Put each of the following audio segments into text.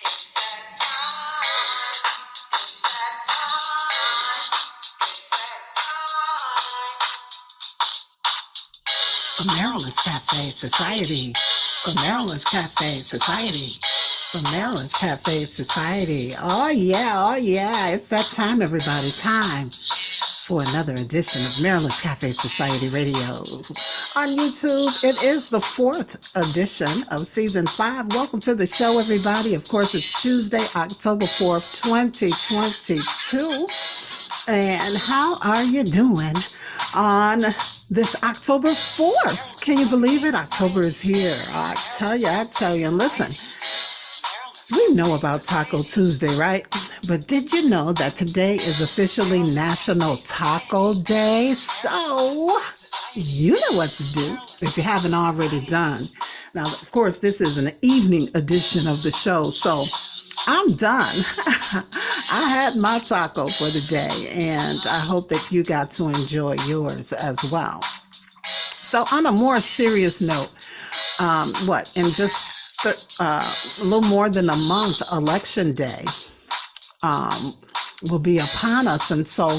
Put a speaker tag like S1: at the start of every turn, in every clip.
S1: From Maryland's Cafe Society. From Maryland's Cafe Society. From Maryland's Cafe Society. Oh yeah, oh yeah. It's that time, everybody. Time for another edition of Maryland's Cafe Society Radio. On YouTube, it is the fourth edition of season 5. Welcome to the show, everybody. Of course, it's Tuesday, October 4th, 2022. And how are you doing on this October 4th? Can you believe it? October is here. I tell you. And listen, we know about Taco Tuesday, right? But did you know that today is officially National Taco Day? So you know what to do if you haven't already done. Now, of course, this is an evening edition of the show, so I'm done. I had my taco for the day, and I hope that you got to enjoy yours as well. So on a more serious note, in just a little more than a month, Election Day will be upon us. And so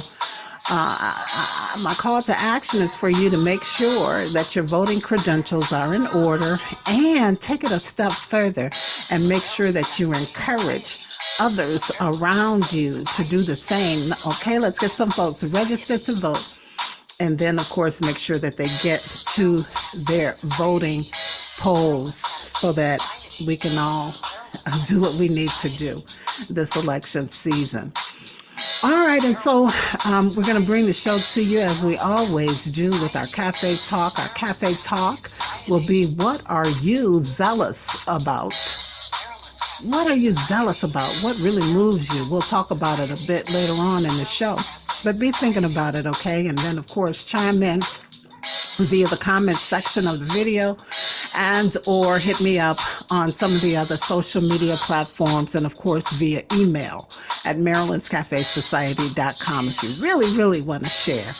S1: my call to action is for you to make sure that your voting credentials are in order, and take it a step further and make sure that you encourage others around you to do the same. Okay, let's get some folks registered to vote. And then, of course, make sure that they get to their voting polls so that we can all do what we need to do this election season. All right, and so we're going to bring the show to you as we always do with our Cafe Talk. Our Cafe Talk will be, what are you zealous about? What are you zealous about? What really moves you? We'll talk about it a bit later on in the show. But be thinking about it, okay? And then, of course, chime in via the comment section of the video, and or hit me up on some of the other social media platforms, and of course via email at marylandscafesociety.com if you really want to share.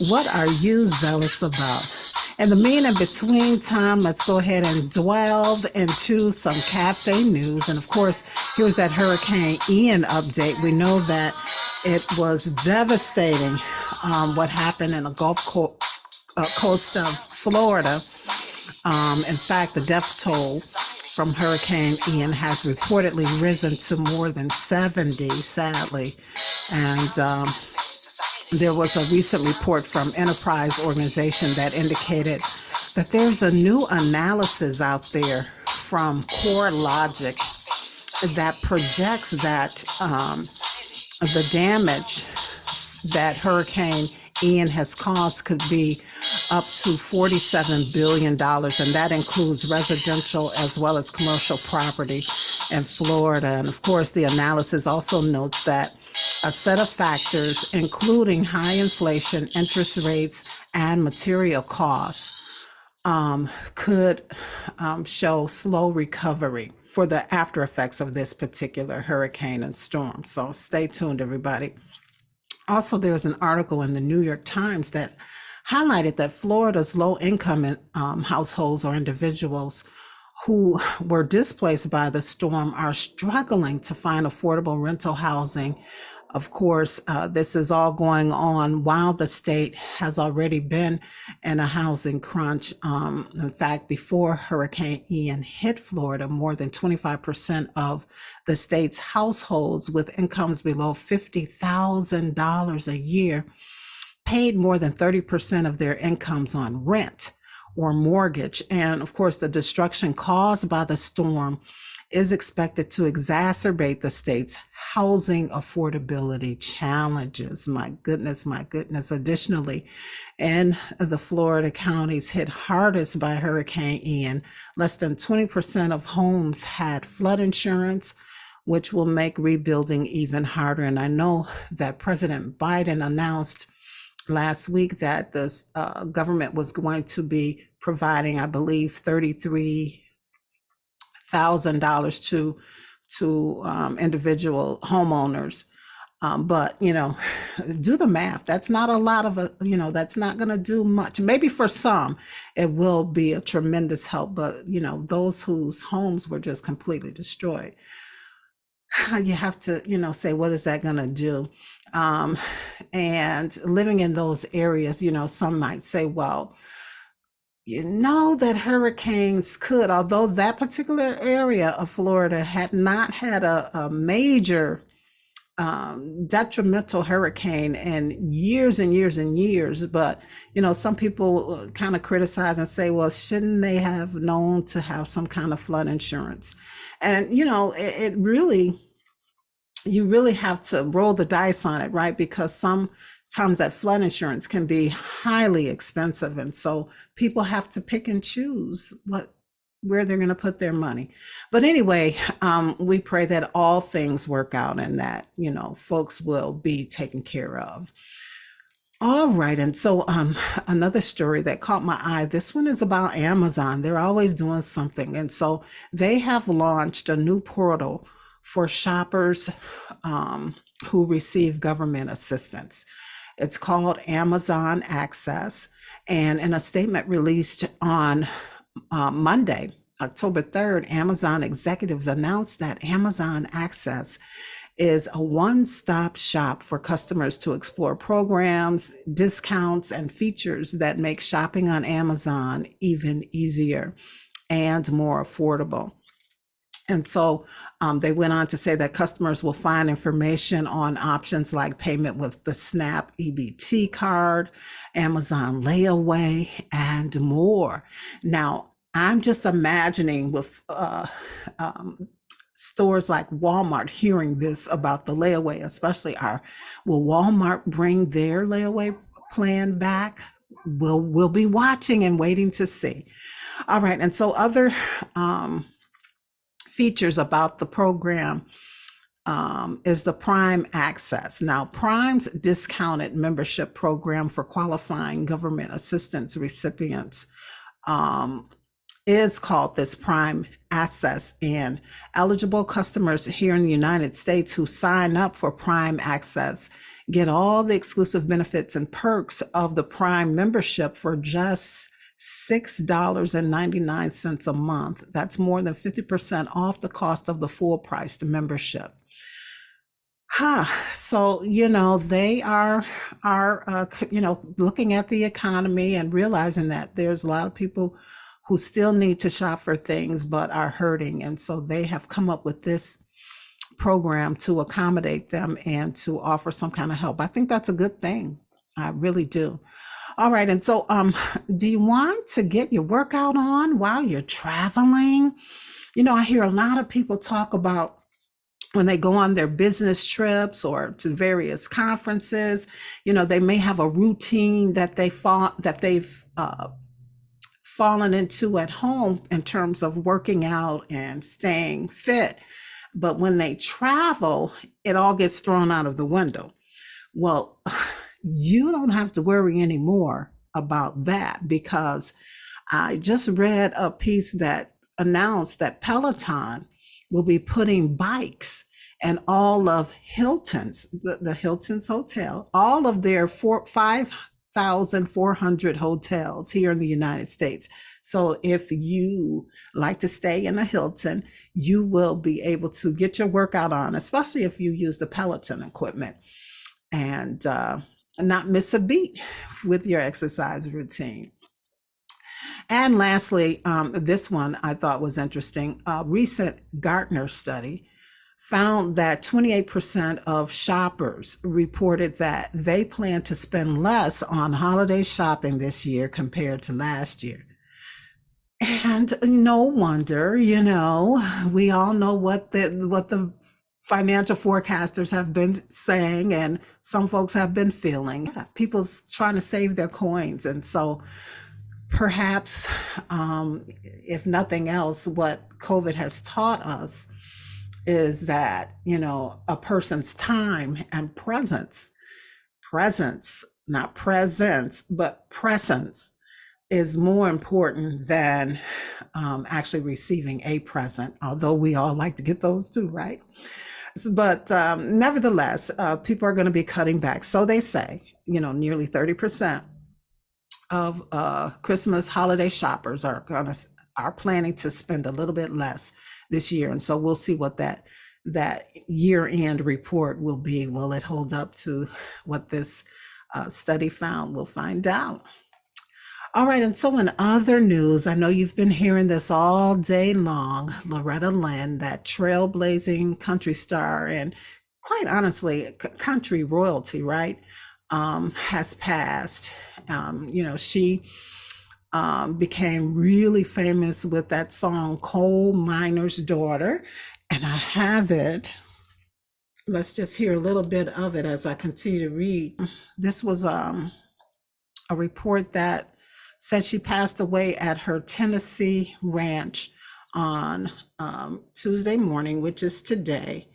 S1: What are you zealous about? In the mean and between time, let's go ahead and delve into some cafe news. And of course, here's that Hurricane Ian update. We know that it was devastating, what happened in the Gulf Coast of Florida. In fact, the death toll from Hurricane Ian has reportedly risen to more than 70, sadly. And there was a recent report from Enterprise Organization that indicated that there's a new analysis out there from CoreLogic that projects that the damage that Hurricane Ian has caused could be up to $47 billion, and that includes residential as well as commercial property in Florida. And of course, the analysis also notes that a set of factors, including high inflation, interest rates, and material costs, could show slow recovery for the after effects of this particular hurricane and storm. So stay tuned, everybody. Also, there's an article in the New York Times that highlighted that Florida's low-income households or individuals who were displaced by the storm are struggling to find affordable rental housing. Of course, this is all going on while the state has already been in a housing crunch. In fact, before Hurricane Ian hit Florida, more than 25% of the state's households with incomes below $50,000 a year paid more than 30% of their incomes on rent or mortgage. And of course, the destruction caused by the storm is expected to exacerbate the state's housing affordability challenges. My goodness. Additionally, in the Florida counties hit hardest by Hurricane Ian, less than 20% of homes had flood insurance, which will make rebuilding even harder. And I know that President Biden announced last week that the government was going to be providing, I believe, $33,000 to individual homeowners. But, do the math. That's not a lot of, that's not going to do much. Maybe for some, it will be a tremendous help. But, those whose homes were just completely destroyed, you have to, say, what is that going to do? Um, and living in those areas, some might say, well, that hurricanes could, although that particular area of Florida had not had a major detrimental hurricane in years and years and years. But, some people kind of criticize and say, well, shouldn't they have known to have some kind of flood insurance? And, it really, you really have to roll the dice on it, right? Because sometimes that flood insurance can be highly expensive. And so people have to pick and choose where they're going to put their money. But anyway, we pray that all things work out and that, folks will be taken care of. All right. And so another story that caught my eye, this one is about Amazon. They're always doing something. And so they have launched a new portal for shoppers who receive government assistance. It's called Amazon Access. And in a statement released on Monday, October 3rd, Amazon executives announced that Amazon Access is a one-stop shop for customers to explore programs, discounts, and features that make shopping on Amazon even easier and more affordable. And so they went on to say that customers will find information on options like payment with the SNAP EBT card, Amazon Layaway, and more. Now, I'm just imagining with stores like Walmart hearing this about the layaway, especially will Walmart bring their layaway plan back? We'll be watching and waiting to see. All right, and so other features about the program is the Prime Access. Now, Prime's discounted membership program for qualifying government assistance recipients is called this Prime Access, and eligible customers here in the United States who sign up for Prime Access get all the exclusive benefits and perks of the Prime membership for just $6.99 a month. That's more than 50% off the cost of the full price membership. So, they are looking at the economy and realizing that there's a lot of people who still need to shop for things but are hurting. And so they have come up with this program to accommodate them and to offer some kind of help. I think that's a good thing. I really do. All right. And so do you want to get your workout on while you're traveling? I hear a lot of people talk about when they go on their business trips or to various conferences, they may have a routine that they've fallen into at home in terms of working out and staying fit. But when they travel, it all gets thrown out of the window. Well, you don't have to worry anymore about that, because I just read a piece that announced that Peloton will be putting bikes and all of Hilton's, the Hilton's hotel, all of their 5,400 hotels here in the United States. So if you like to stay in a Hilton, you will be able to get your workout on, especially if you use the Peloton equipment, and not miss a beat with your exercise routine. And lastly, this one I thought was interesting. A recent Gartner study found that 28% of shoppers reported that they plan to spend less on holiday shopping this year compared to last year. And no wonder, we all know what the financial forecasters have been saying, and some folks have been feeling. People's trying to save their coins. And so perhaps, if nothing else, what COVID has taught us is that, a person's time and presence, not presence, but presence, is more important than actually receiving a present, although we all like to get those too, right? But nevertheless, people are going to be cutting back. So they say, nearly 30% of Christmas holiday shoppers are planning to spend a little bit less this year. And so we'll see what that that year-end report will be. Will it hold up to what this study found? We'll find out. All right, and so in other news, I know you've been hearing this all day long. Loretta Lynn, that trailblazing country star and quite honestly, country royalty, right? Has passed. She became really famous with that song Coal Miner's Daughter. And I have it. Let's just hear a little bit of it as I continue to read. This was a report that said she passed away at her Tennessee ranch on Tuesday morning, which is today.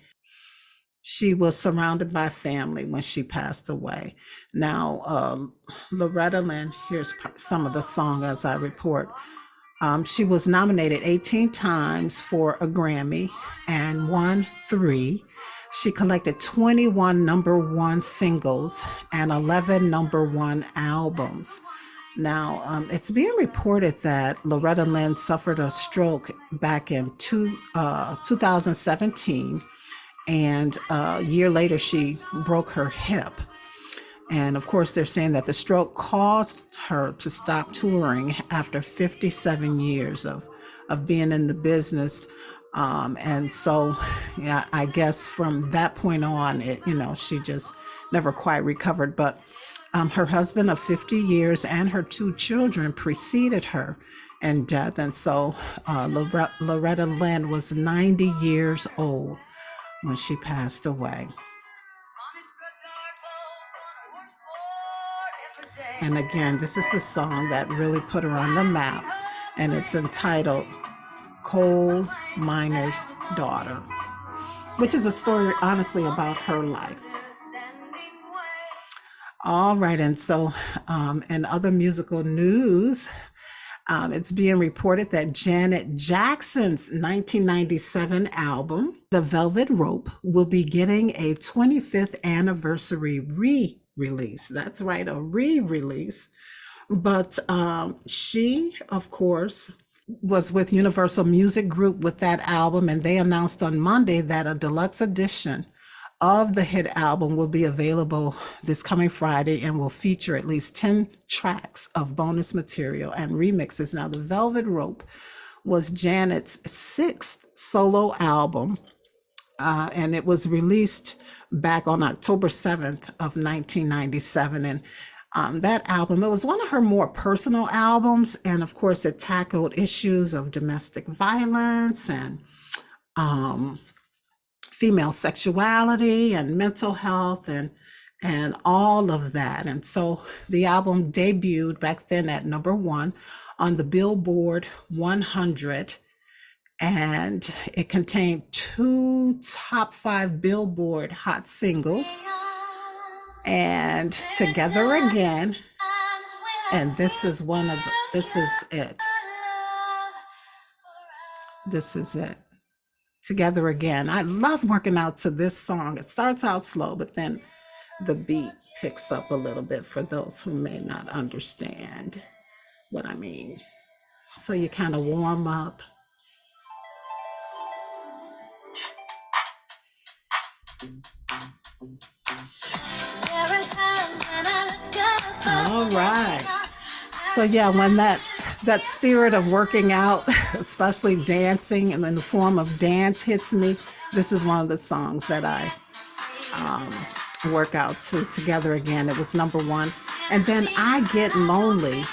S1: She was surrounded by family when she passed away. Now, Loretta Lynn, here's some of the song as I report. She was nominated 18 times for a Grammy and won 3. She collected 21 number 1 singles and 11 number 1 albums. Now, it's being reported that Loretta Lynn suffered a stroke back in 2017, and a year later she broke her hip. And of course, they're saying that the stroke caused her to stop touring after 57 years of being in the business. And so, yeah, I guess from that point on, she just never quite recovered. But her husband of 50 years and her 2 children preceded her in death. And so Loretta Lynn was 90 years old when she passed away. And again, this is the song that really put her on the map, and it's entitled Coal Miner's Daughter, which is a story, honestly, about her life. All right, and so in other musical news, it's being reported that Janet Jackson's 1997 album, The Velvet Rope, will be getting a 25th anniversary re-release. That's right, a re-release. But she, of course, was with Universal Music Group with that album, and they announced on Monday that a deluxe edition of the hit album will be available this coming Friday and will feature at least 10 tracks of bonus material and remixes. Now, The Velvet Rope was Janet's 6th solo album, and it was released back on October 7th of 1997. And that album, it was one of her more personal albums, and of course it tackled issues of domestic violence and female sexuality and mental health and all of that. And so the album debuted back then at number 1 on the Billboard 100, and it contained 2 top 5 Billboard hot singles, and Together Again, and this is it. Together Again. I love working out to this song. It starts out slow, but then the beat picks up a little bit for those who may not understand what I mean. So you kind of warm up. All right. So yeah, when that spirit of working out, especially dancing and in the form of dance, hits me, this is one of the songs that I work out to. Together Again. It was number 1. And then I Get Lonely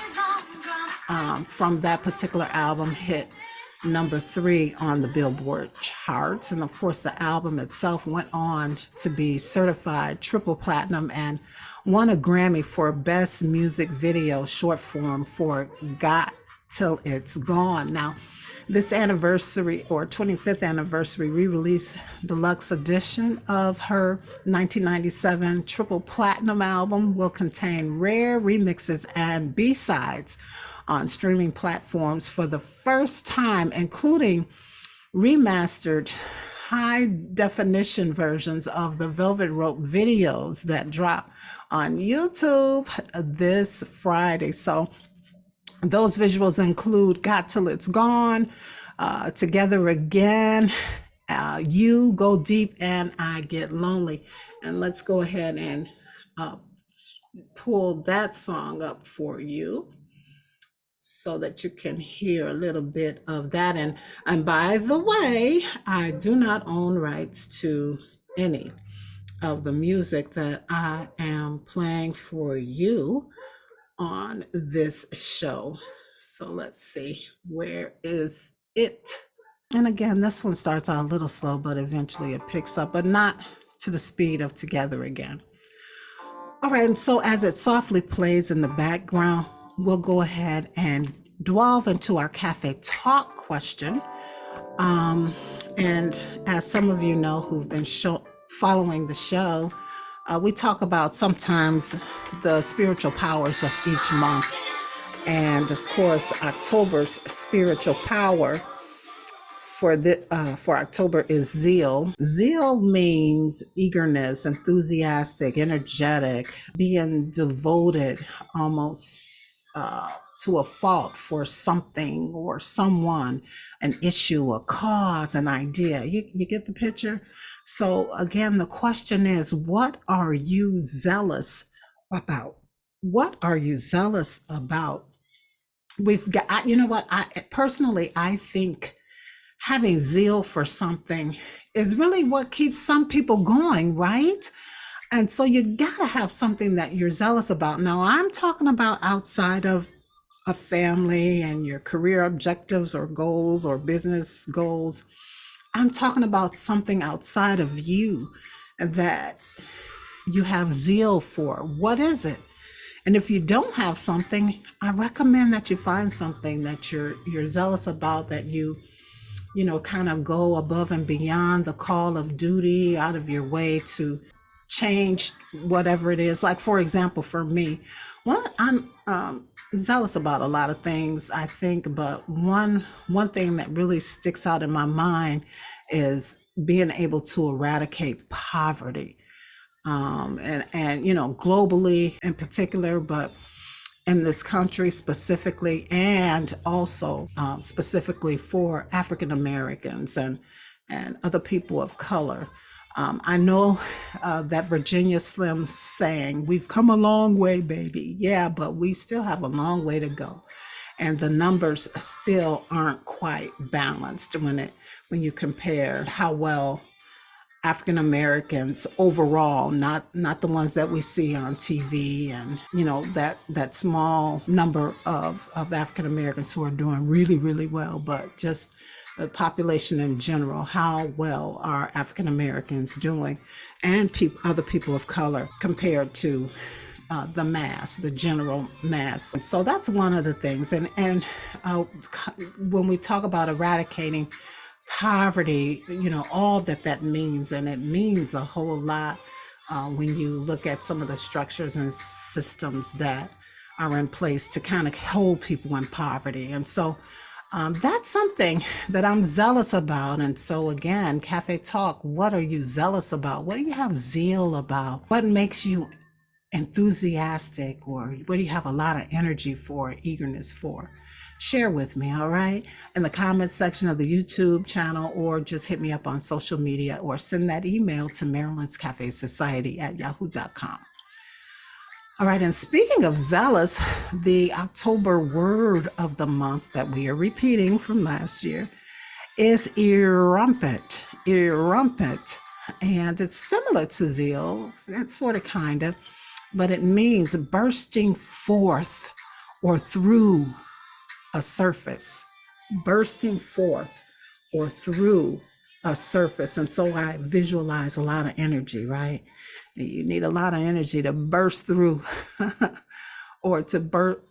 S1: from that particular album hit number 3 on the Billboard charts. And of course, the album itself went on to be certified triple platinum and won a Grammy for Best Music Video Short Form for Got Till It's Gone. Now, this anniversary or 25th anniversary re-release deluxe edition of her 1997 triple platinum album will contain rare remixes and B-sides on streaming platforms for the first time, including remastered high definition versions of the Velvet Rope videos that drop on YouTube this Friday. So those visuals include Got Till It's Gone, Together Again, You go deep and I get lonely. And let's go ahead and uh, pull that song up for you so that you can hear a little bit of that. And by the way, I do not own rights to any of the music that I am playing for you on this show. So let's see, where is it? And again, this one starts out a little slow, but eventually it picks up, but not to the speed of Together Again. All right, and so as it softly plays in the background, we'll go ahead and delve into our cafe talk question. And as some of you know who've been following the show, we talk about sometimes the spiritual powers of each month. And of course, October's spiritual power for October is zeal. Zeal means eagerness, enthusiastic, energetic, being devoted almost to a fault for something or someone, an issue, a cause, an idea. You get the picture? So again, the question is, what are you zealous about? What are you zealous about? We've got, you know what? I think having zeal for something is really what keeps some people going, right? And so you gotta have something that you're zealous about. Now, I'm talking about outside of a family and your career objectives or goals or business goals. I'm talking about something outside of you that you have zeal for. What is it? And if you don't have something, I recommend that you find something that you're zealous about, that you know, kind of go above and beyond the call of duty, out of your way to change whatever it is. Like, for example, for me, well, I'm zealous about a lot of things, I think, but one thing that really sticks out in my mind is being able to eradicate poverty, and you know, globally in particular, but in this country specifically, and also specifically for African Americans and other people of color. I know that Virginia Slim saying, "We've come a long way, baby." Yeah, but we still have a long way to go, and the numbers still aren't quite balanced when you compare how well African Americans overall, not the ones that we see on TV, and you know, that small number of African Americans who are doing really, really well, but just the population in general. How well are African Americans doing, and other people of color compared to the mass, the general mass? And so that's one of the things. And when we talk about eradicating poverty, you know, all that means, and it means a whole lot when you look at some of the structures and systems that are in place to kind of hold people in poverty. And so that's something that I'm zealous about. And so again, Cafe Talk, what are you zealous about? What do you have zeal about? What makes you enthusiastic, or what do you have a lot of energy for, eagerness for? Share with me, all right? In the comments section of the YouTube channel, or just hit me up on social media, or send that email to Marilyn's Cafe Society at yahoo.com. All right, and speaking of zealous, the October word of the month that we are repeating from last year is erumpent. Erumpent. And it's similar to zeal, it's sort of kind of, but it means bursting forth or through a surface, bursting forth or through a surface. And so I visualize a lot of energy, right? You need a lot of energy to burst through or to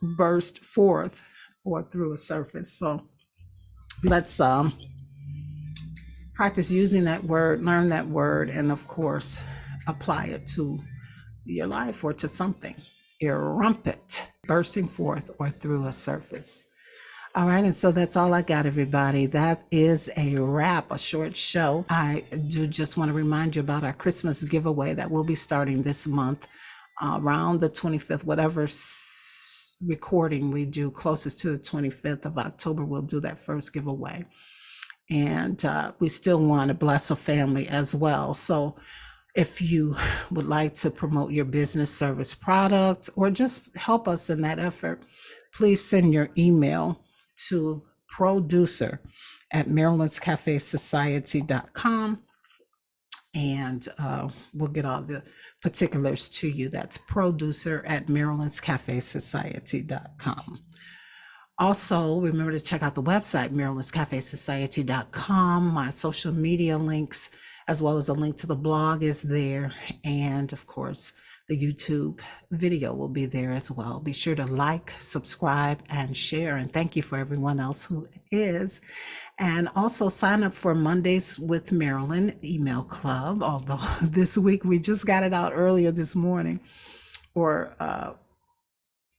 S1: burst forth or through a surface. So let's practice using that word, learn that word, and of course, apply it to your life or to something. Erumpent, bursting forth or through a surface. All right, and so that's all I got, everybody. That is a wrap, a short show. I do just want to remind you about our Christmas giveaway that will be starting this month, around the 25th, whatever recording we do closest to the 25th of October, we'll do that first giveaway. And we still want to bless a family as well. So if you would like to promote your business, service, product, or just help us in that effort, please send your email to producer at marylandscafesociety.com, and we'll get all the particulars to you. That's producer at marylandscafesociety.com. Also, remember to check out the website, marylandscafesociety.com. My social media links, as well as a link to the blog, is there. And of course, the YouTube video will be there as well. Be sure to like, subscribe, and share. And thank you for everyone else who is. And also sign up for Mondays with Marilyn email club. Although this week we just got it out earlier this morning, or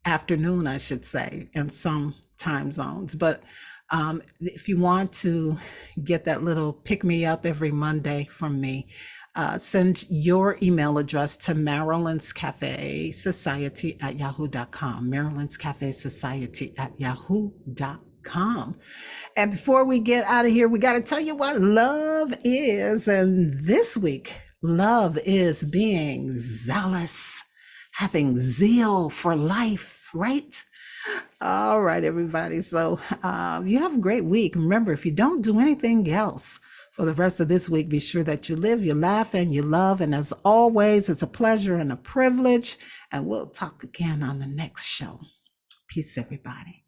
S1: afternoon, I should say, in some time zones. But if you want to get that little pick me up every Monday from me, send your email address to marylandscafesociety@yahoo.com, marylandscafesociety@yahoo.com. And before we get out of here, we got to tell you what love is. And this week, love is being zealous, having zeal for life, right? All right, everybody. So you have a great week. Remember, if you don't do anything else for the rest of this week, be sure that you live, you laugh, and you love. And as always, it's a pleasure and a privilege. And we'll talk again on the next show. Peace, everybody.